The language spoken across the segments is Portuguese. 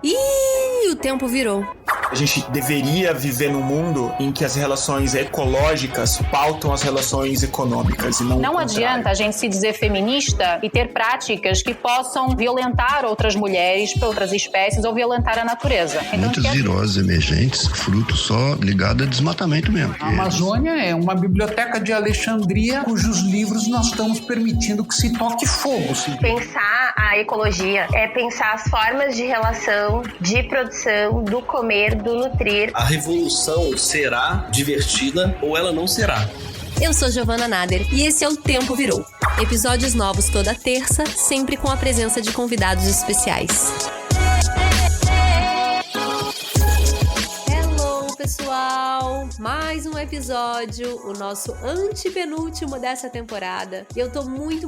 Ih, o tempo virou. A gente deveria viver num mundo em que as relações ecológicas pautam as relações econômicas e não o contrário. Adianta a gente se dizer feminista e ter práticas que possam violentar outras mulheres, outras espécies ou violentar a natureza. Então, muitas viroses emergentes, fruto só ligado a desmatamento mesmo. A Amazônia é uma biblioteca de Alexandria cujos livros nós estamos permitindo que se toque fogo. Sim. Pensar a ecologia é pensar as formas de relação, de produção, do comer, do nutrir. A revolução será divertida ou ela não será. Eu sou Giovana Nader e esse é o Tempo Virou. Episódios novos toda terça, sempre com a presença de convidados especiais. Hello, pessoal! Mais um episódio, o nosso antepenúltimo dessa temporada. E eu tô muito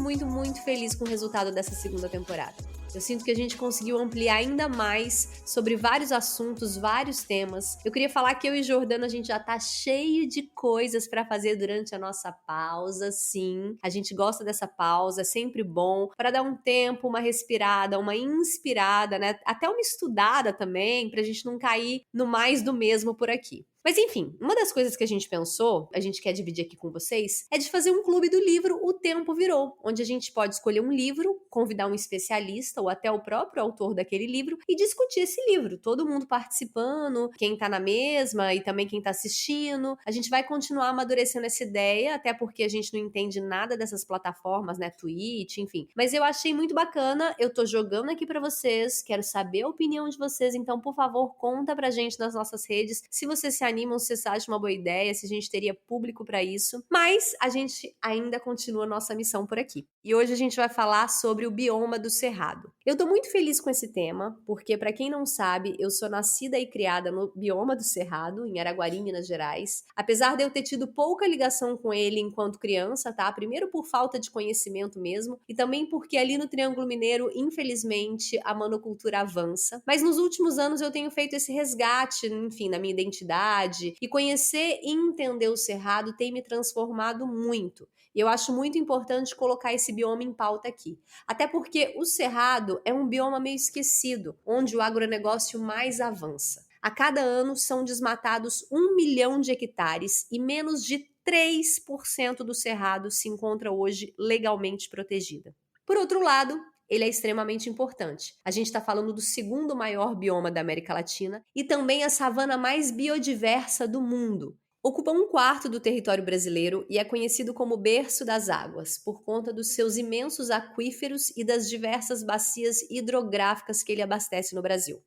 feliz com o resultado dessa segunda temporada. Eu sinto que a gente conseguiu ampliar ainda mais sobre vários assuntos, vários temas. Eu queria falar que eu e Jordana, a gente já tá cheio de coisas pra fazer durante a nossa pausa, sim. A gente gosta dessa pausa, é sempre bom pra dar um tempo, uma respirada, uma inspirada, né? Até uma estudada também, pra gente não cair no mais do mesmo por aqui. Mas enfim, uma das coisas que a gente pensou, a gente quer dividir aqui com vocês, é de fazer um clube do livro O Tempo Virou, onde a gente pode escolher um livro, convidar um especialista ou até o próprio autor daquele livro e discutir esse livro. Todo mundo participando, quem tá na mesma e também quem tá assistindo. A gente vai continuar amadurecendo essa ideia, até porque a gente não entende nada dessas plataformas, né, Twitch, enfim. Mas eu achei muito bacana, eu tô jogando aqui pra vocês, quero saber a opinião de vocês, então por favor, conta pra gente nas nossas redes, se você se animam, se você acha uma boa ideia, se a gente teria público para isso. Mas a gente ainda continua a nossa missão por aqui. E hoje a gente vai falar sobre o bioma do Cerrado. Eu tô muito feliz com esse tema, porque para quem não sabe, eu sou nascida e criada no bioma do Cerrado, em Araguari, Minas Gerais. Apesar de eu ter tido pouca ligação com ele enquanto criança, tá? Primeiro por falta de conhecimento mesmo, e também porque ali no Triângulo Mineiro, infelizmente, a monocultura avança. Mas nos últimos anos eu tenho feito esse resgate, enfim, na minha identidade, e conhecer e entender o Cerrado tem me transformado muito. E eu acho muito importante colocar esse bioma em pauta aqui. Até porque o Cerrado é um bioma meio esquecido, onde o agronegócio mais avança. A cada ano são desmatados 1 milhão de hectares e menos de 3% do Cerrado se encontra hoje legalmente protegida. Por outro lado, ele é extremamente importante. A gente está falando do segundo maior bioma da América Latina e também a savana mais biodiversa do mundo. Ocupa 1/4 do território brasileiro e é conhecido como berço das águas, por conta dos seus imensos aquíferos e das diversas bacias hidrográficas que ele abastece no Brasil.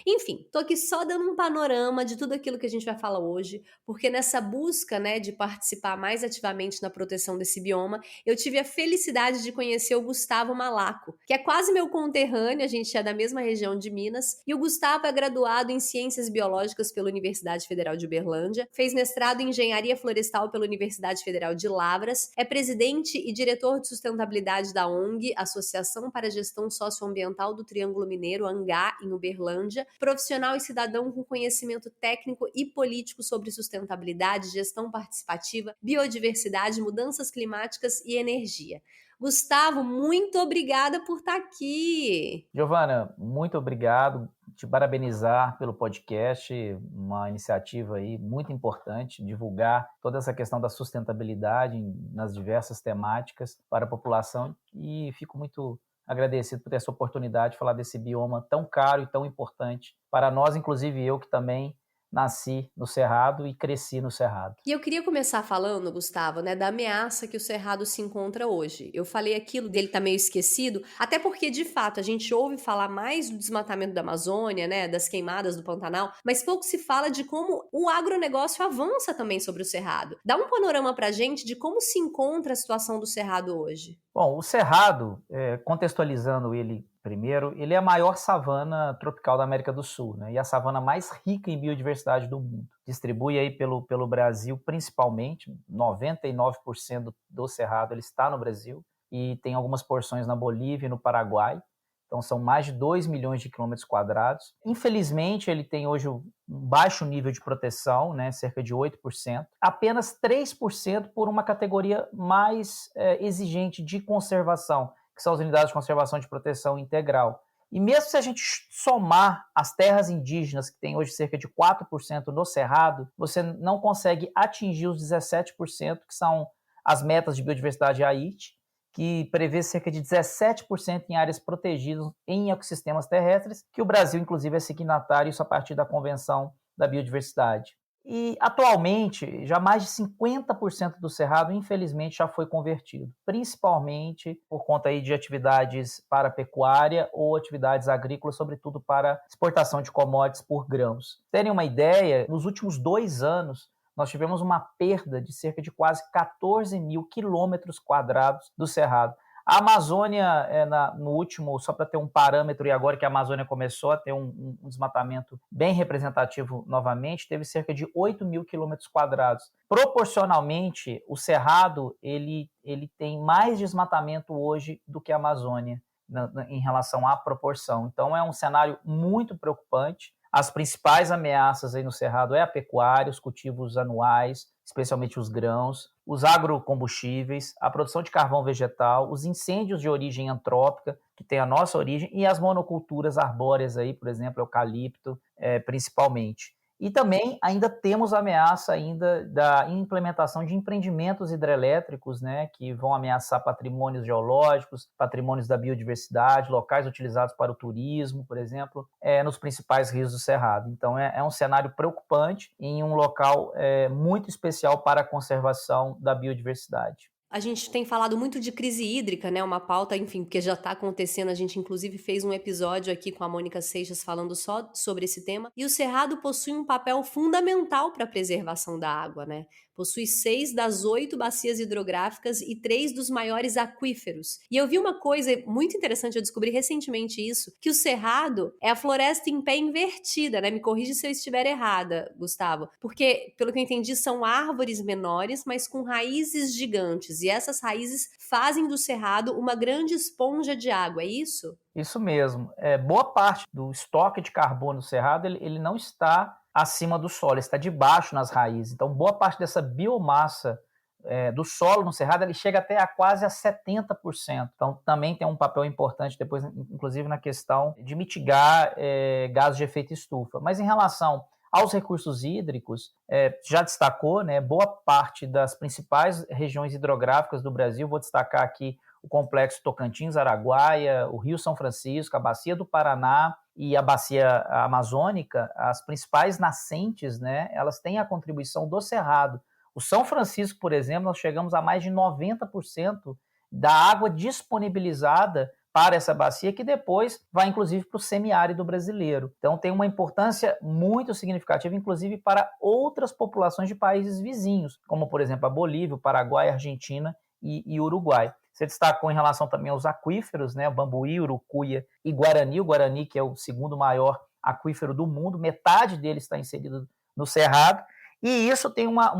Enfim, tô aqui só dando um panorama de tudo aquilo que a gente vai falar hoje, porque nessa busca, né, de participar mais ativamente na proteção desse bioma, eu tive a felicidade de conhecer o Gustavo Malaco, que é quase meu conterrâneo, a gente é da mesma região de Minas, e o Gustavo é graduado em Ciências Biológicas pela Universidade Federal de Uberlândia, fez mestrado em Engenharia Florestal pela Universidade Federal de Lavras, é presidente e diretor de sustentabilidade da ONG, Associação para a Gestão Socioambiental do Triângulo Mineiro, ANGÁ, em Uberlândia, profissional e cidadão com conhecimento técnico e político sobre sustentabilidade, gestão participativa, biodiversidade, mudanças climáticas e energia. Gustavo, muito obrigada por estar aqui. Giovana, muito obrigado. Te parabenizar pelo podcast, uma iniciativa aí muito importante, divulgar toda essa questão da sustentabilidade nas diversas temáticas para a população e fico muito agradecido por ter essa oportunidade de falar desse bioma tão caro e tão importante para nós, inclusive eu que também nasci no Cerrado e cresci no Cerrado. E eu queria começar falando, Gustavo, né, da ameaça que o Cerrado se encontra hoje. Eu falei aquilo dele tá meio esquecido, até porque, de fato, a gente ouve falar mais do desmatamento da Amazônia, né, das queimadas do Pantanal, mas pouco se fala de como o agronegócio avança também sobre o Cerrado. Dá um panorama pra gente de como se encontra a situação do Cerrado hoje. Bom, o Cerrado, contextualizando ele primeiro, ele é a maior savana tropical da América do Sul, né? E a savana mais rica em biodiversidade do mundo. Distribui aí pelo Brasil, principalmente, 99% do Cerrado ele está no Brasil, e tem algumas porções na Bolívia e no Paraguai. Então são mais de 2 milhões de quilômetros quadrados. Infelizmente, ele tem hoje um baixo nível de proteção, né, cerca de 8%. Apenas 3% por uma categoria mais exigente de conservação, que são as unidades de conservação de proteção integral. E mesmo se a gente somar as terras indígenas, que tem hoje cerca de 4% no Cerrado, você não consegue atingir os 17%, que são as metas de biodiversidade AIT, que prevê cerca de 17% em áreas protegidas em ecossistemas terrestres, que o Brasil, inclusive, é signatário, isso a partir da Convenção da Biodiversidade. E, atualmente, já mais de 50% do Cerrado, infelizmente, já foi convertido, principalmente por conta aí de atividades para pecuária ou atividades agrícolas, sobretudo para exportação de commodities por grãos. Pra terem uma ideia, nos últimos 2 anos, nós tivemos uma perda de cerca de quase 14 mil quilômetros quadrados do Cerrado. A Amazônia, no último, só para ter um parâmetro, e agora que a Amazônia começou a ter um desmatamento bem representativo novamente, teve cerca de 8 mil quilômetros quadrados. Proporcionalmente, o Cerrado ele tem mais desmatamento hoje do que a Amazônia, em relação à proporção. Então, é um cenário muito preocupante. As principais ameaças aí no Cerrado é a pecuária, os cultivos anuais, especialmente os grãos, os agrocombustíveis, a produção de carvão vegetal, os incêndios de origem antrópica, que tem a nossa origem, e as monoculturas arbóreas aí, por exemplo, eucalipto, principalmente. E também ainda temos a ameaça ainda da implementação de empreendimentos hidrelétricos, né, que vão ameaçar patrimônios geológicos, patrimônios da biodiversidade, locais utilizados para o turismo, por exemplo, nos principais rios do Cerrado. Então é um cenário preocupante em um local muito especial para a conservação da biodiversidade. A gente tem falado muito de crise hídrica, né? Uma pauta, enfim, que já está acontecendo. A gente, inclusive, fez um episódio aqui com a Mônica Seixas falando só sobre esse tema. E o Cerrado possui um papel fundamental para a preservação da água, né? Possui 6 das 8 bacias hidrográficas e 3 dos maiores aquíferos. E eu vi uma coisa muito interessante, eu descobri recentemente isso, que o Cerrado é a floresta em pé invertida, né? Me corrige se eu estiver errada, Gustavo. Porque, pelo que eu entendi, são árvores menores, mas com raízes gigantes. E essas raízes fazem do Cerrado uma grande esponja de água, é isso? Isso mesmo. Boa parte do estoque de carbono do Cerrado, ele não está acima do solo, está debaixo nas raízes. Então, boa parte dessa biomassa do solo no Cerrado, ele chega até a quase a 70%. Então, também tem um papel importante depois, inclusive, na questão de mitigar gases de efeito estufa. Mas em relação aos recursos hídricos, já destacou, né, boa parte das principais regiões hidrográficas do Brasil, vou destacar aqui o Complexo Tocantins-Araguaia, o Rio São Francisco, a Bacia do Paraná e a Bacia Amazônica, as principais nascentes, né, elas têm a contribuição do Cerrado. O São Francisco, por exemplo, nós chegamos a mais de 90% da água disponibilizada para essa bacia, que depois vai, inclusive, para o semiárido brasileiro. Então, tem uma importância muito significativa, inclusive, para outras populações de países vizinhos, como, por exemplo, a Bolívia, o Paraguai, a Argentina e Uruguai. Você destacou em relação também aos aquíferos, né? O Bambuí, Urucuia e Guarani. O Guarani, que é o segundo maior aquífero do mundo, metade dele está inserido no Cerrado. E isso tem uma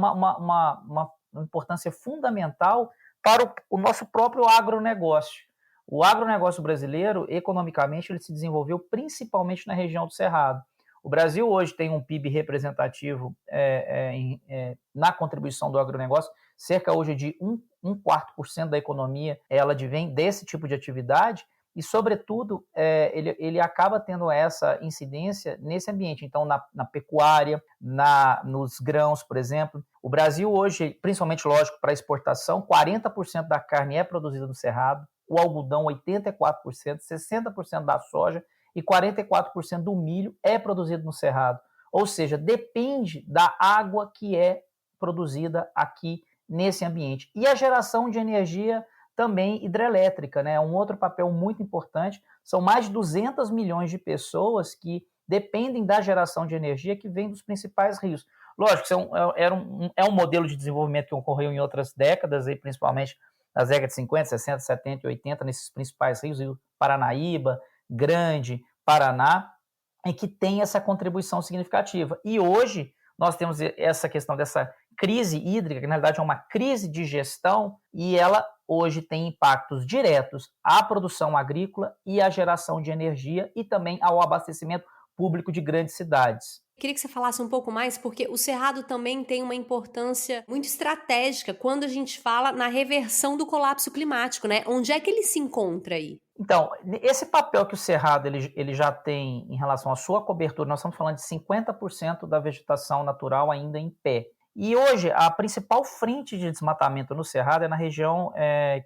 importância fundamental para o nosso próprio agronegócio. O agronegócio brasileiro, economicamente, ele se desenvolveu principalmente na região do Cerrado. O Brasil hoje tem um PIB representativo na contribuição do agronegócio, cerca hoje de 1/4% da economia, ela advém desse tipo de atividade e, sobretudo, ele acaba tendo essa incidência nesse ambiente. Então, na pecuária, nos grãos, por exemplo. O Brasil hoje, principalmente, lógico, para exportação, 40% da carne é produzida no Cerrado, o algodão 84%, 60% da soja e 44% do milho é produzido no Cerrado. Ou seja, depende da água que é produzida aqui nesse ambiente. E a geração de energia também hidrelétrica, né? Um outro papel muito importante. São mais de 200 milhões de pessoas que dependem da geração de energia que vem dos principais rios. Lógico, isso é um modelo de desenvolvimento que ocorreu em outras décadas, aí, principalmente nas décadas de 50, 60, 70 e 80, nesses principais rios, Rio Paranaíba, Grande, Paraná, em que tem essa contribuição significativa. E hoje nós temos essa questão dessa crise hídrica, que na verdade é uma crise de gestão, e ela hoje tem impactos diretos à produção agrícola e à geração de energia e também ao abastecimento público de grandes cidades. Queria que você falasse um pouco mais, porque o Cerrado também tem uma importância muito estratégica quando a gente fala na reversão do colapso climático, né? Onde é que ele se encontra aí? Então, esse papel que o Cerrado ele já tem em relação à sua cobertura, nós estamos falando de 50% da vegetação natural ainda em pé. E hoje, a principal frente de desmatamento no Cerrado é na região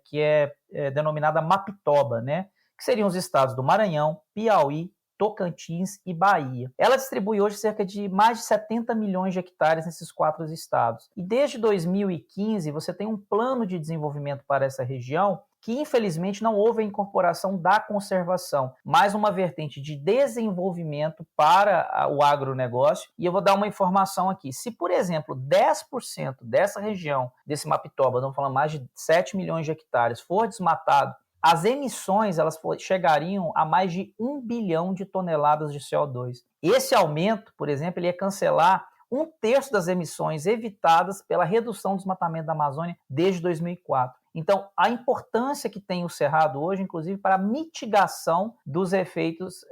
que é denominada Mapitoba, né? Que seriam os estados do Maranhão, Piauí, Tocantins e Bahia. Ela distribui hoje cerca de mais de 70 milhões de hectares nesses 4 estados. E desde 2015, você tem um plano de desenvolvimento para essa região que, infelizmente, não houve a incorporação da conservação, mais uma vertente de desenvolvimento para o agronegócio. E eu vou dar uma informação aqui. Se, por exemplo, 10% dessa região, desse Mapitoba, estamos falando mais de 7 milhões de hectares, for desmatado, as emissões elas chegariam a mais de 1 bilhão de toneladas de CO2. Esse aumento, por exemplo, ele ia cancelar 1/3 das emissões evitadas pela redução do desmatamento da Amazônia desde 2004. Então, a importância que tem o Cerrado hoje, inclusive, para a mitigação dos efeitos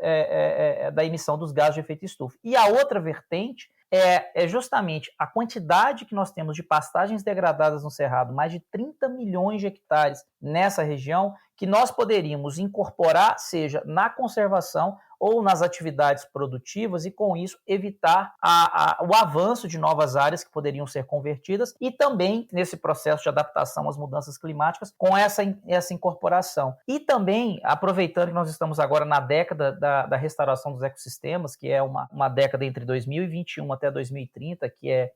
da emissão dos gases de efeito estufa. E a outra vertente é justamente a quantidade que nós temos de pastagens degradadas no Cerrado, mais de 30 milhões de hectares nessa região, que nós poderíamos incorporar, seja na conservação ou nas atividades produtivas, e com isso evitar o avanço de novas áreas que poderiam ser convertidas, e também nesse processo de adaptação às mudanças climáticas com essa incorporação. E também, aproveitando que nós estamos agora na década da restauração dos ecossistemas, que é uma década entre 2021 até 2030, que é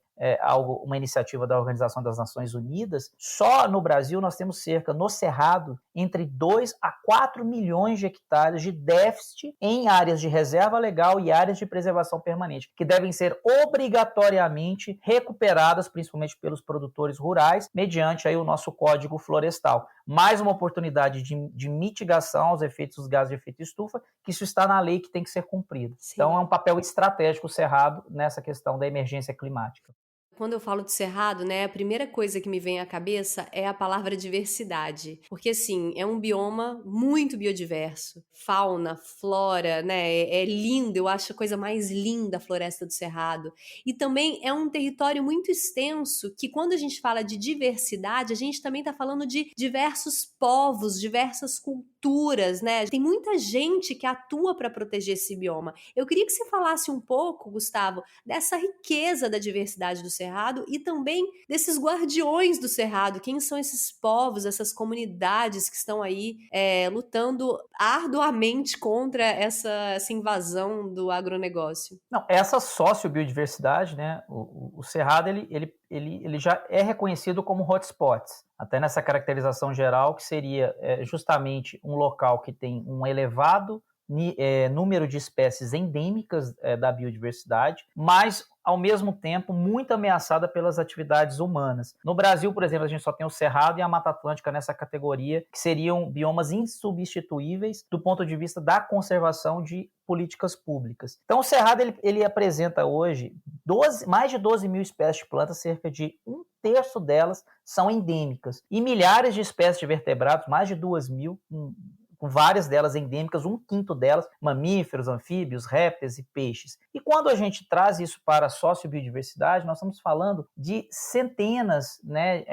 uma iniciativa da Organização das Nações Unidas, só no Brasil nós temos cerca, no Cerrado, entre 2 a 4 milhões de hectares de déficit em áreas de reserva legal e áreas de preservação permanente, que devem ser obrigatoriamente recuperadas, principalmente pelos produtores rurais, mediante aí o nosso Código Florestal. Mais uma oportunidade de mitigação aos efeitos dos gases de efeito estufa, que isso está na lei que tem que ser cumprido. Sim. Então é um papel estratégico o Cerrado nessa questão da emergência climática. Quando eu falo de Cerrado, né, a primeira coisa que me vem à cabeça é a palavra diversidade. Porque, assim, é um bioma muito biodiverso. Fauna, flora, né, é lindo, eu acho a coisa mais linda a floresta do Cerrado. E também é um território muito extenso que, quando a gente fala de diversidade, a gente também está falando de diversos povos, diversas culturas, né? Tem muita gente que atua para proteger esse bioma. Eu queria que você falasse um pouco, Gustavo, dessa riqueza da diversidade do Cerrado e também desses guardiões do Cerrado. Quem são esses povos, essas comunidades que estão aí lutando arduamente contra essa invasão do agronegócio? Não, essa sociobiodiversidade, né? O Cerrado ele já é reconhecido como hotspots, até nessa caracterização geral, que seria justamente um local que tem um elevado número de espécies endêmicas da biodiversidade, mas, ao mesmo tempo, muito ameaçada pelas atividades humanas. No Brasil, por exemplo, a gente só tem o Cerrado e a Mata Atlântica nessa categoria, que seriam biomas insubstituíveis do ponto de vista da conservação de políticas públicas. Então, o Cerrado ele apresenta hoje mais de 12 mil espécies de plantas, cerca de 1/3 delas são endêmicas, e milhares de espécies de vertebrados, mais de 2 mil, com várias delas endêmicas, 1/5 delas mamíferos, anfíbios, répteis e peixes. E quando a gente traz isso para a sociobiodiversidade, nós estamos falando de centenas, né,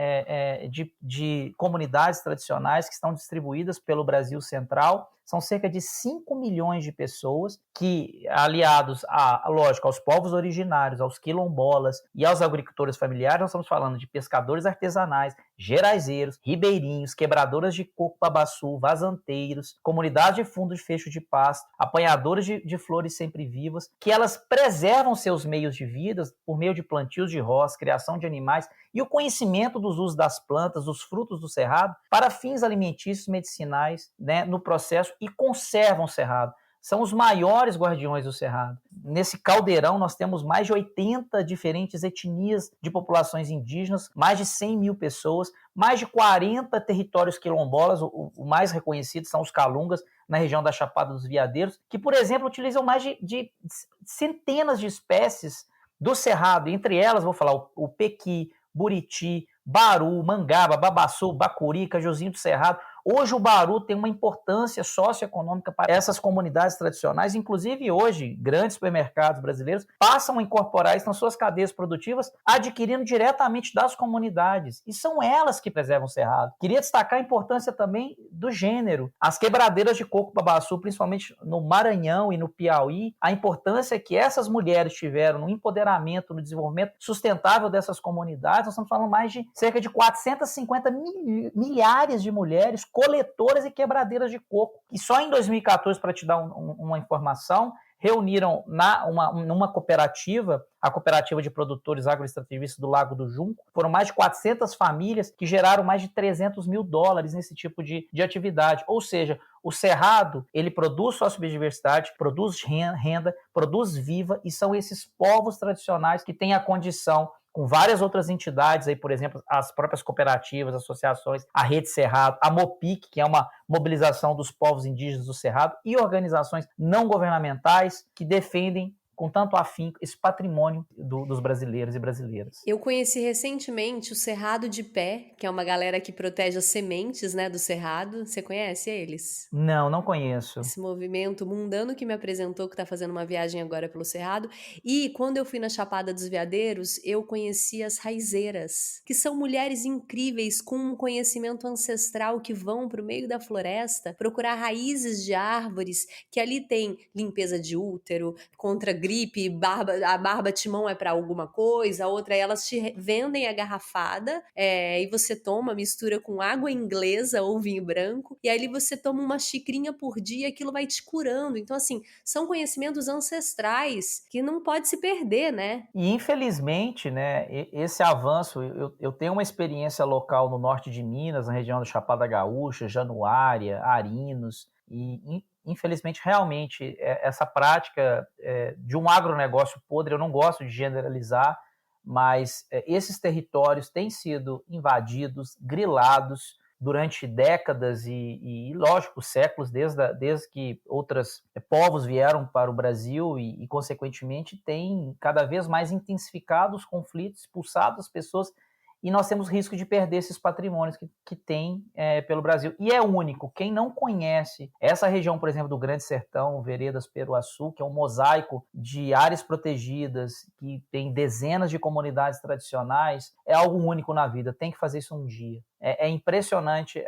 de comunidades tradicionais que estão distribuídas pelo Brasil Central. São cerca de 5 milhões de pessoas que, aliados, lógico, aos povos originários, aos quilombolas e aos agricultores familiares, nós estamos falando de pescadores artesanais, geraizeiros, ribeirinhos, quebradoras de coco-babaçu, vazanteiros, comunidades de fundo de fecho de pasto, apanhadores de flores sempre vivas, que elas preservam seus meios de vida por meio de plantios de roça, criação de animais e o conhecimento dos usos das plantas, dos frutos do cerrado, para fins alimentícios, medicinais, né, no processo, e conservam o cerrado. São os maiores guardiões do cerrado. Nesse caldeirão nós temos mais de 80 diferentes etnias de populações indígenas, mais de 100 mil pessoas, mais de 40 territórios quilombolas. O mais reconhecido são os calungas, na região da Chapada dos Veadeiros, que, por exemplo, utilizam mais de centenas de espécies do cerrado. Entre elas, vou falar o pequi, buriti, baru, mangaba, babaçu, bacuri, cajuzinho do cerrado, Hoje o Baru tem uma importância socioeconômica para essas comunidades tradicionais, inclusive hoje grandes supermercados brasileiros passam a incorporar isso nas suas cadeias produtivas, adquirindo diretamente das comunidades, e são elas que preservam o cerrado. Queria destacar a importância também do gênero. As quebradeiras de coco babaçu, principalmente no Maranhão e no Piauí, a importância que essas mulheres tiveram no empoderamento, no desenvolvimento sustentável dessas comunidades. Nós estamos falando mais de cerca de 450 milhares de mulheres coletoras e quebradeiras de coco, que só em 2014, para te dar uma informação, reuniram numa cooperativa, a Cooperativa de Produtores Agroextrativistas do Lago do Junco, foram mais de 400 famílias que geraram mais de $300 mil nesse tipo de atividade. Ou seja, o cerrado, ele produz sociobiodiversidade, produz renda, produz viva, e são esses povos tradicionais que têm a condição, com várias outras entidades, aí, por exemplo, as próprias cooperativas, associações, a Rede Cerrado, a MOPIC, que é uma mobilização dos povos indígenas do Cerrado, e organizações não governamentais que defendem com tanto afinco esse patrimônio dos brasileiros e brasileiras. Eu conheci recentemente o Cerrado de Pé, que é uma galera que protege as sementes, né, do cerrado. Você conhece eles? Não conheço. Esse movimento mundano que me apresentou, que está fazendo uma viagem agora pelo Cerrado. E quando eu fui na Chapada dos Veadeiros, eu conheci as raizeiras, que são mulheres incríveis com um conhecimento ancestral que vão para o meio da floresta procurar raízes de árvores, que ali tem limpeza de útero, contra gripe, a barba timão é para alguma coisa, a outra elas te vendem a garrafada e você toma, mistura com água inglesa ou vinho branco, e aí você toma uma xicrinha por dia, aquilo vai te curando. Então, assim, são conhecimentos ancestrais que não pode se perder, né? E, infelizmente, né, esse avanço, eu tenho uma experiência local no norte de Minas, na região da Chapada Gaúcha, Januária, Arinos, e infelizmente, realmente, essa prática de um agronegócio podre, eu não gosto de generalizar, mas esses territórios têm sido invadidos, grilados durante décadas e lógico, séculos, desde que outros povos vieram para o Brasil e consequentemente, tem cada vez mais intensificado os conflitos, expulsado as pessoas, e nós temos risco de perder esses patrimônios que tem pelo Brasil. E é único. Quem não conhece essa região, por exemplo, do Grande Sertão, Veredas Peruaçu, que é um mosaico de áreas protegidas, que tem dezenas de comunidades tradicionais, é algo único na vida. Tem que fazer isso um dia. É impressionante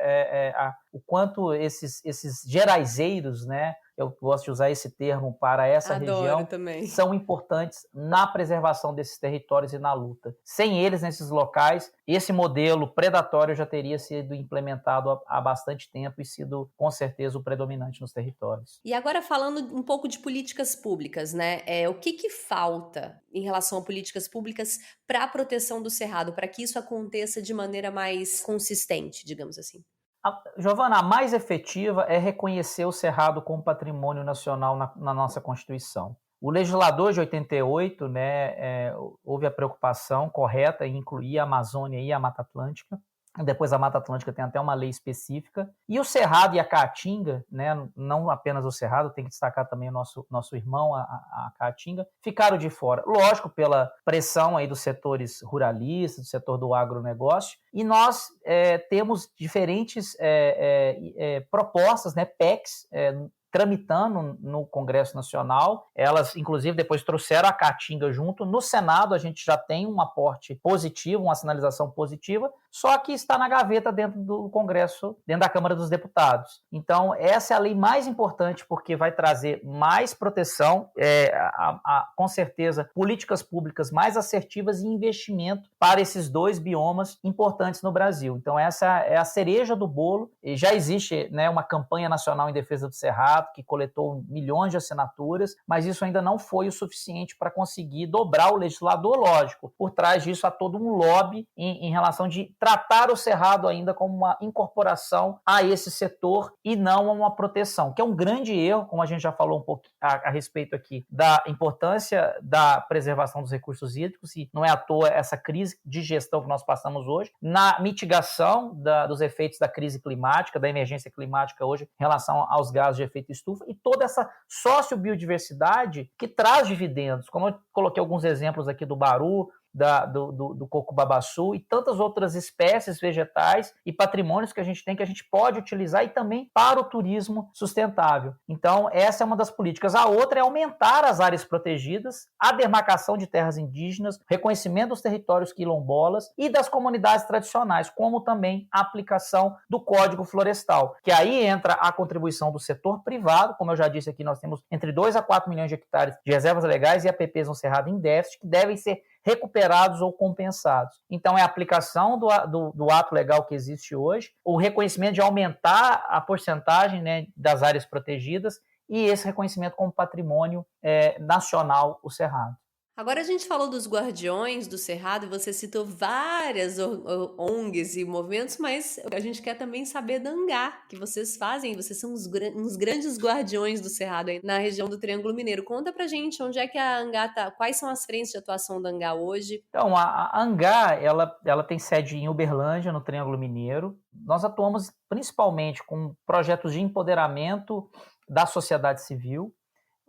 o quanto esses geraizeiros, né? Eu gosto de usar esse termo para essa região, também. São importantes na preservação desses territórios e na luta. Sem eles, nesses locais, esse modelo predatório já teria sido implementado há bastante tempo e sido, com certeza, o predominante nos territórios. E agora falando um pouco de políticas públicas, né? O que falta em relação a políticas públicas para a proteção do cerrado, para que isso aconteça de maneira mais consistente, digamos assim? Giovana, a mais efetiva é reconhecer o cerrado como patrimônio nacional na nossa Constituição. O legislador de 88, né, houve a preocupação correta em incluir a Amazônia e a Mata Atlântica. Depois a Mata Atlântica tem até uma lei específica. E o Cerrado e a Caatinga, né, não apenas o Cerrado, tem que destacar também o nosso irmão, a Caatinga, ficaram de fora. Lógico, pela pressão aí dos setores ruralistas, do setor do agronegócio. E nós temos diferentes propostas, né, PECs, tramitando no Congresso Nacional. Elas, inclusive, depois trouxeram a Caatinga junto. No Senado, a gente já tem um aporte positivo, uma sinalização positiva, só que está na gaveta dentro do Congresso, dentro da Câmara dos Deputados. Então, essa é a lei mais importante, porque vai trazer mais proteção, com certeza, políticas públicas mais assertivas e investimento para esses dois biomas importantes no Brasil. Então, essa é a cereja do bolo. E já existe, né, uma campanha nacional em defesa do Cerrado, que coletou milhões de assinaturas, mas isso ainda não foi o suficiente para conseguir dobrar o legislador, lógico. Por trás disso há todo um lobby em relação de tratar o Cerrado ainda como uma incorporação a esse setor e não a uma proteção, que é um grande erro, como a gente já falou um pouco a respeito aqui, da importância da preservação dos recursos hídricos, e não é à toa essa crise de gestão que nós passamos hoje, na mitigação dos efeitos da crise climática, da emergência climática hoje, em relação aos gases de efeito estufa, e toda essa sociobiodiversidade que traz dividendos, como eu coloquei alguns exemplos aqui do Baru, do coco-babaçu e tantas outras espécies vegetais e patrimônios que a gente tem, que a gente pode utilizar e também para o turismo sustentável. Então, essa é uma das políticas. A outra é aumentar as áreas protegidas, a demarcação de terras indígenas, reconhecimento dos territórios quilombolas e das comunidades tradicionais, como também a aplicação do Código Florestal, que aí entra a contribuição do setor privado. Como eu já disse aqui, nós temos entre 2 a 4 milhões de hectares de reservas legais e APPs no Cerrado em déficit, que devem ser recuperados ou compensados. Então, é a aplicação do ato legal que existe hoje, o reconhecimento de aumentar a porcentagem, né, das áreas protegidas e esse reconhecimento como patrimônio nacional, o Cerrado. Agora a gente falou dos Guardiões do Cerrado, você citou várias ONGs e movimentos, mas a gente quer também saber da ANGÁ, que vocês fazem, vocês são uns grandes guardiões do Cerrado aí na região do Triângulo Mineiro. Conta pra gente onde é que a ANGÁ tá, quais são as frentes de atuação da ANGÁ hoje? Então, a ANGÁ, ela tem sede em Uberlândia, no Triângulo Mineiro. Nós atuamos principalmente com projetos de empoderamento da sociedade civil,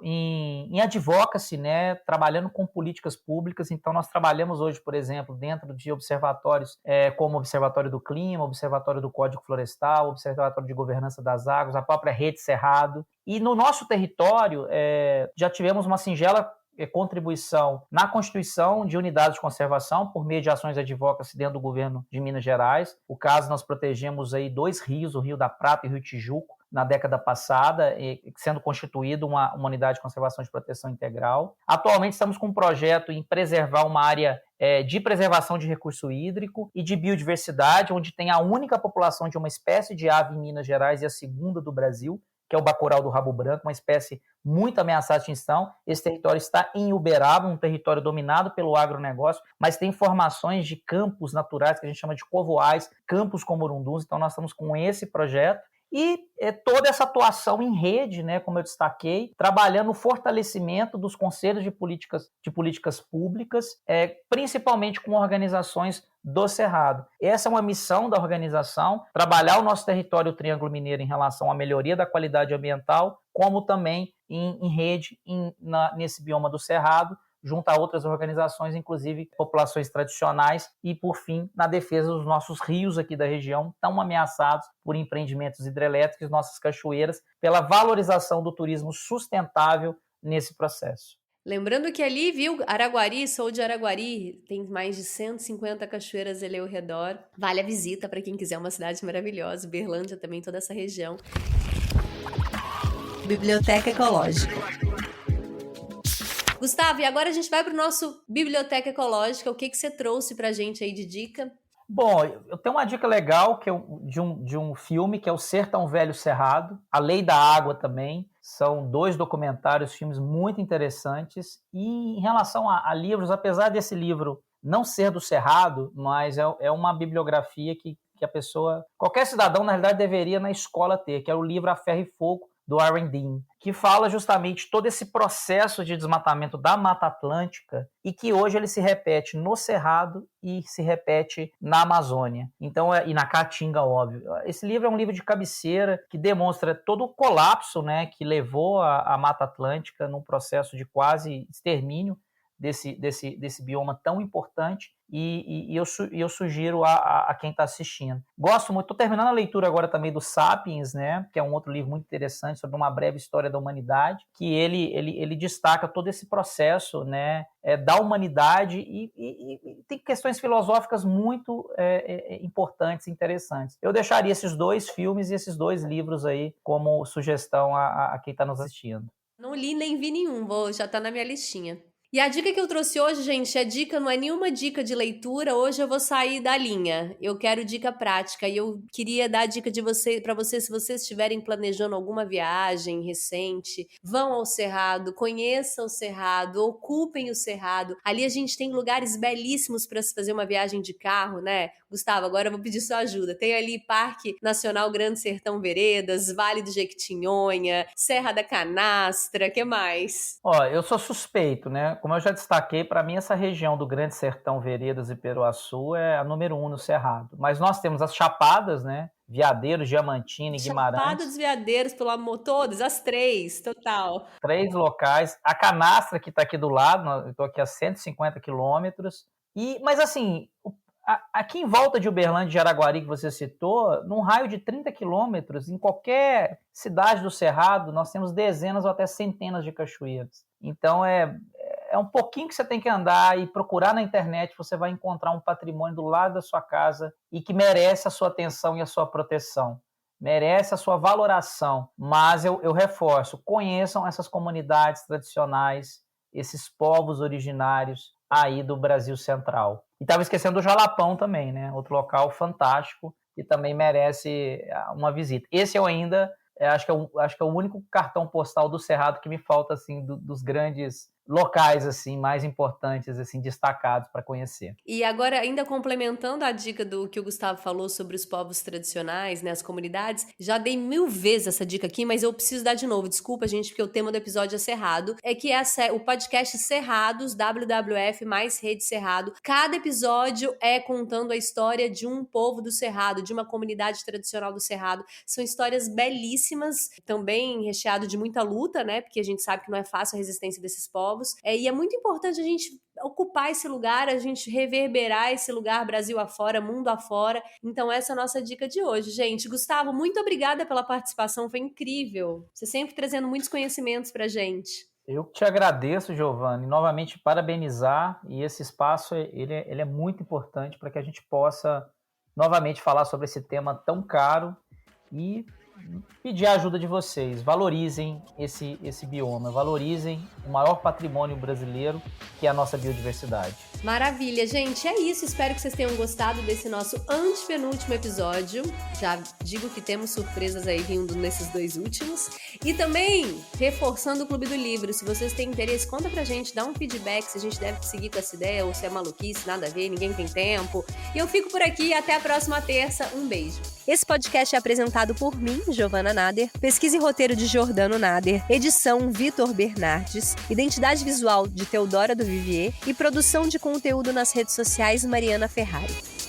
em advocacy, né, trabalhando com políticas públicas. Então, nós trabalhamos hoje, por exemplo, dentro de observatórios como o Observatório do Clima, o Observatório do Código Florestal, o Observatório de Governança das Águas, a própria Rede Cerrado. E no nosso território, já tivemos uma singela contribuição na constituição de unidades de conservação por meio de ações de advocacy dentro do governo de Minas Gerais. O caso, nós protegemos aí 2 rios, o Rio da Prata e o Rio Tijuco, na década passada, sendo constituído uma unidade de conservação de proteção integral. Atualmente estamos com um projeto em preservar uma área de preservação de recurso hídrico e de biodiversidade, onde tem a única população de uma espécie de ave em Minas Gerais e a segunda do Brasil, que é o bacoral do rabo branco, uma espécie muito ameaçada de extinção. Esse território está em Uberaba, um território dominado pelo agronegócio, mas tem formações de campos naturais, que a gente chama de covoais, campos comorunduns. Então nós estamos com esse projeto. E toda essa atuação em rede, né, como eu destaquei, trabalhando o fortalecimento dos conselhos de políticas públicas, principalmente com organizações do Cerrado. Essa é uma missão da organização, trabalhar o nosso território, o Triângulo Mineiro, em relação à melhoria da qualidade ambiental, como também em rede nesse bioma do Cerrado, junto a outras organizações, inclusive populações tradicionais, e, por fim, na defesa dos nossos rios aqui da região, tão ameaçados por empreendimentos hidrelétricos, nossas cachoeiras, pela valorização do turismo sustentável nesse processo. Lembrando que ali, viu, Araguari, sou de Araguari, tem mais de 150 cachoeiras ali ao redor. Vale a visita para quem quiser, uma cidade maravilhosa. Uberlândia também, toda essa região. Biblioteca Ecológica. Gustavo, e agora a gente vai para o nosso Biblioteca Ecológica. O que você trouxe para a gente aí de dica? Bom, eu tenho uma dica legal que de um filme que é O Ser Tão Velho Cerrado, A Lei da Água também. São 2 documentários, filmes muito interessantes. E em relação a livros, apesar desse livro não ser do Cerrado, mas é uma bibliografia que a pessoa, qualquer cidadão, na realidade, deveria na escola ter, que é o livro A Ferro e Fogo, do Aaron Dean, que fala justamente todo esse processo de desmatamento da Mata Atlântica e que hoje ele se repete no Cerrado e se repete na Amazônia. Então, e na Caatinga, óbvio. Esse livro é um livro de cabeceira que demonstra todo o colapso, né, que levou a Mata Atlântica num processo de quase extermínio desse bioma tão importante, e eu sugiro a quem está assistindo. Gosto muito, estou terminando a leitura agora também do Sapiens, né, que é um outro livro muito interessante sobre uma breve história da humanidade, que ele destaca todo esse processo, né, da humanidade e tem questões filosóficas muito importantes e interessantes. Eu deixaria esses 2 filmes e esses 2 livros aí como sugestão a quem está nos assistindo. Não li nem vi nenhum, já tá na minha listinha. E a dica que eu trouxe hoje, gente, não é nenhuma dica de leitura. Hoje eu vou sair da linha. Eu quero dica prática e eu queria dar a dica para vocês, se vocês estiverem planejando alguma viagem recente, vão ao Cerrado, conheçam o Cerrado, ocupem o Cerrado. Ali a gente tem lugares belíssimos para se fazer uma viagem de carro, né? Gustavo, agora eu vou pedir sua ajuda. Tem ali Parque Nacional Grande Sertão Veredas, Vale do Jequitinhonha, Serra da Canastra, que mais? Eu sou suspeito, né? Como eu já destaquei, para mim essa região do Grande Sertão Veredas e Peruaçu é a número 1 no Cerrado. Mas nós temos as Chapadas, né? Veadeiros, Diamantina e Guimarães. Chapada dos Veadeiros, pelo amor, todas, as 3, total. 3 locais. A Canastra, que está aqui do lado, eu estou aqui a 150 quilômetros. Mas assim, aqui em volta de Uberlândia e de Araguari, que você citou, num raio de 30 quilômetros, em qualquer cidade do Cerrado, nós temos dezenas ou até centenas de cachoeiras. Então é um pouquinho que você tem que andar e procurar na internet, você vai encontrar um patrimônio do lado da sua casa e que merece a sua atenção e a sua proteção, merece a sua valoração. Mas eu reforço, conheçam essas comunidades tradicionais, esses povos originários aí do Brasil Central. E estava esquecendo do Jalapão também, né? Outro local fantástico que também merece uma visita. Esse eu ainda acho que é o único cartão postal do Cerrado que me falta, assim, dos grandes locais assim mais importantes, assim, destacados para conhecer. E agora, ainda complementando a dica do que o Gustavo falou sobre os povos tradicionais, né, as comunidades, já dei 1000 vezes essa dica aqui, mas eu preciso dar de novo, desculpa, gente, porque o tema do episódio é Cerrado, é que o podcast Cerrados, WWF mais Rede Cerrado, cada episódio é contando a história de um povo do Cerrado, de uma comunidade tradicional do Cerrado. São histórias belíssimas, também recheado de muita luta, né, porque a gente sabe que não é fácil a resistência desses povos. E é muito importante a gente ocupar esse lugar, a gente reverberar esse lugar Brasil afora, mundo afora. Então essa é a nossa dica de hoje, gente. Gustavo, muito obrigada pela participação, foi incrível. Você sempre trazendo muitos conhecimentos pra gente. Eu te agradeço, Giovanni, novamente parabenizar, e esse espaço ele é muito importante para que a gente possa novamente falar sobre esse tema tão caro e pedir a ajuda de vocês. Valorizem esse bioma, valorizem o maior patrimônio brasileiro, que é a nossa biodiversidade. Maravilha, gente, é isso. Espero que vocês tenham gostado desse nosso antepenúltimo episódio. Já digo que temos surpresas aí vindo nesses 2 últimos. E também, reforçando o Clube do Livro, se vocês têm interesse, conta pra gente, dá um feedback se a gente deve seguir com essa ideia ou se é maluquice, nada a ver, ninguém tem tempo. E eu fico por aqui e até a próxima terça. Um beijo. Esse podcast é apresentado por mim, Giovana Nader, pesquisa e roteiro de Jordano Nader, edição Vitor Bernardes, identidade visual de Teodora do Vivier e produção de conteúdo nas redes sociais Mariana Ferrari.